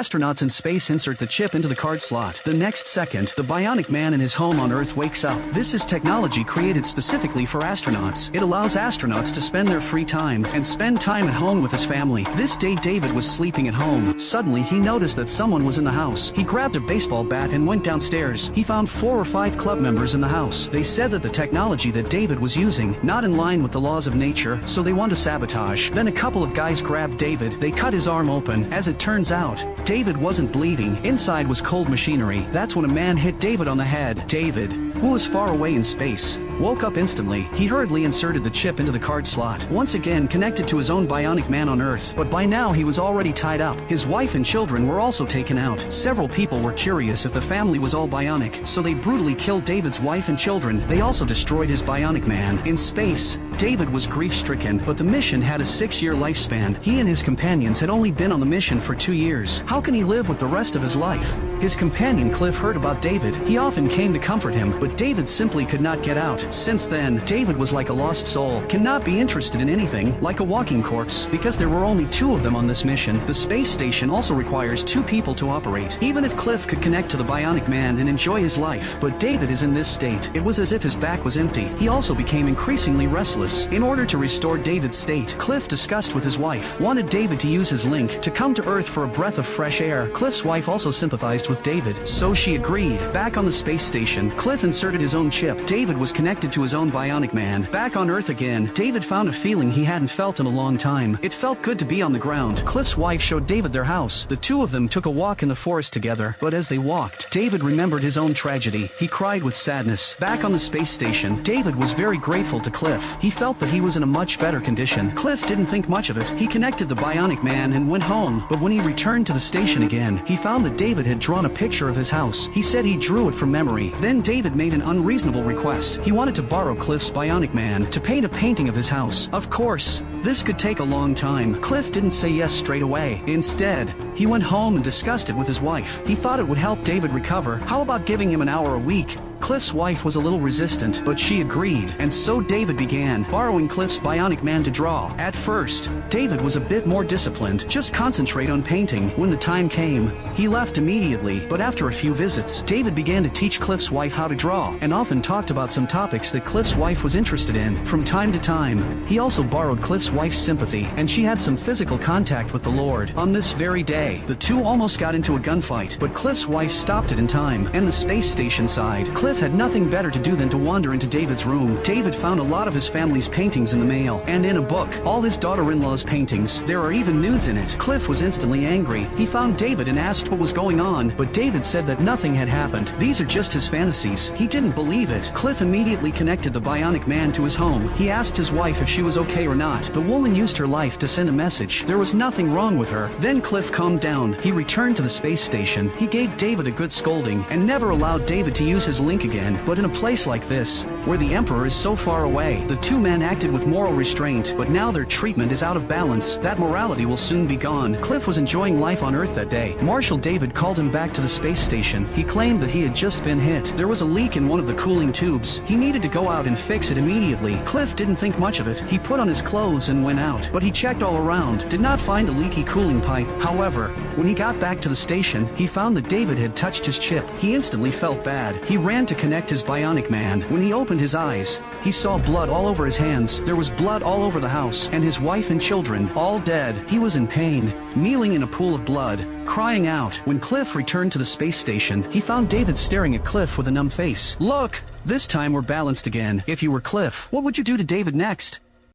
Astronauts in space insert the chip into the card slot. The next second, the bionic man in his home on Earth wakes up. This is technology created specifically for astronauts. It allows astronauts to spend their free time and spend time at home with his family. This day David was sleeping at home. Suddenly he noticed that someone was in the house. He grabbed a baseball bat and went downstairs. He found 4 or 5 club members in the house. They said that the technology that David was using, not in line with the laws of nature, so they want to sabotage. Then a couple of guys grabbed David. They cut his arm open. As it turns out, David wasn't bleeding. Inside was cold machinery. That's when a man hit David on the head. David, who was far away in space, woke up instantly. He hurriedly inserted the chip into the card slot, once again connected to his own bionic man on Earth. But by now he was already tied up. His wife and children were also taken out. Several people were curious if the family was all bionic, so they brutally killed David's wife and children. They also destroyed his bionic man. In space, David was grief-stricken, but the mission had a 6-year lifespan. He and his companions had only been on the mission for 2 years. How can he live with the rest of his life? His companion Cliff heard about David. He often came to comfort him, but David simply could not get out. Since then, David was like a lost soul, cannot be interested in anything, like a walking corpse. Because there were only 2 of them on this mission, the space station also requires 2 people to operate. Even if Cliff could connect to the bionic man and enjoy his life, but David is in this state. It was as if his back was empty. He also became increasingly restless. In order to restore David's state, Cliff discussed with his wife, wanted David to use his link to come to Earth for a breath of fresh air. Cliff's wife also sympathized with David, so she agreed. Back on the space station, Cliff inserted his own chip. David was connected to his own bionic man. Back on Earth again, David found a feeling he hadn't felt in a long time. It felt good to be on the ground. Cliff's wife showed David their house. The 2 of them took a walk in the forest together, but as they walked, David remembered his own tragedy. He cried with sadness. Back on the space station, David was very grateful to Cliff. He felt that he was in a much better condition. Cliff didn't think much of it. He connected the bionic man and went home, but when he returned to the station again, he found that David had drawn a picture of his house. He said he drew it from memory. Then David made an unreasonable request. He wanted to borrow Cliff's bionic man to paint a painting of his house. Of course, this could take a long time. Cliff didn't say yes straight away. Instead, he went home and discussed it with his wife. He thought it would help David recover. How about giving him an hour a week? Cliff's wife was a little resistant, but she agreed, and so David began borrowing Cliff's bionic man to draw. At first, David was a bit more disciplined, just concentrate on painting. When the time came, he left immediately, but after a few visits, David began to teach Cliff's wife how to draw, and often talked about some topics that Cliff's wife was interested in. From time to time, he also borrowed Cliff's wife's sympathy, and she had some physical contact with the Lord. On this very day, the 2 almost got into a gunfight, but Cliff's wife stopped it in time, and the space station side, Cliff had nothing better to do than to wander into David's room. David found a lot of his family's paintings in the mail, and in a book, all his daughter-in-law's paintings. There are even nudes in it. Cliff was instantly angry. He found David and asked what was going on, but David said that nothing had happened. These are just his fantasies. He didn't believe it. Cliff immediately connected the bionic man to his home. He asked his wife if she was okay or not. The woman used her life to send a message. There was nothing wrong with her. Then Cliff calmed down. He returned to the space station. He gave David a good scolding and never allowed David to use his link again. But in a place like this, where the Emperor is so far away, the 2 men acted with moral restraint, but now their treatment is out of balance. That morality will soon be gone. Cliff was enjoying life on Earth that day. Marshal David called him back to the space station. He claimed that he had just been hit. There was a leak in one of the cooling tubes. He needed to go out and fix it immediately. Cliff didn't think much of it. He put on his clothes and went out, but he checked all around, did not find a leaky cooling pipe. However, when he got back to the station, he found that David had touched his chip. He instantly felt bad. He ran to connect his bionic man. When he opened his eyes, he saw blood all over his hands. There was blood all over the house, and his wife and children, all dead. He was in pain, kneeling in a pool of blood, crying out. When Cliff returned to the space station, he found David staring at Cliff with a numb face. Look! This time we're balanced again. If you were Cliff, what would you do to David next?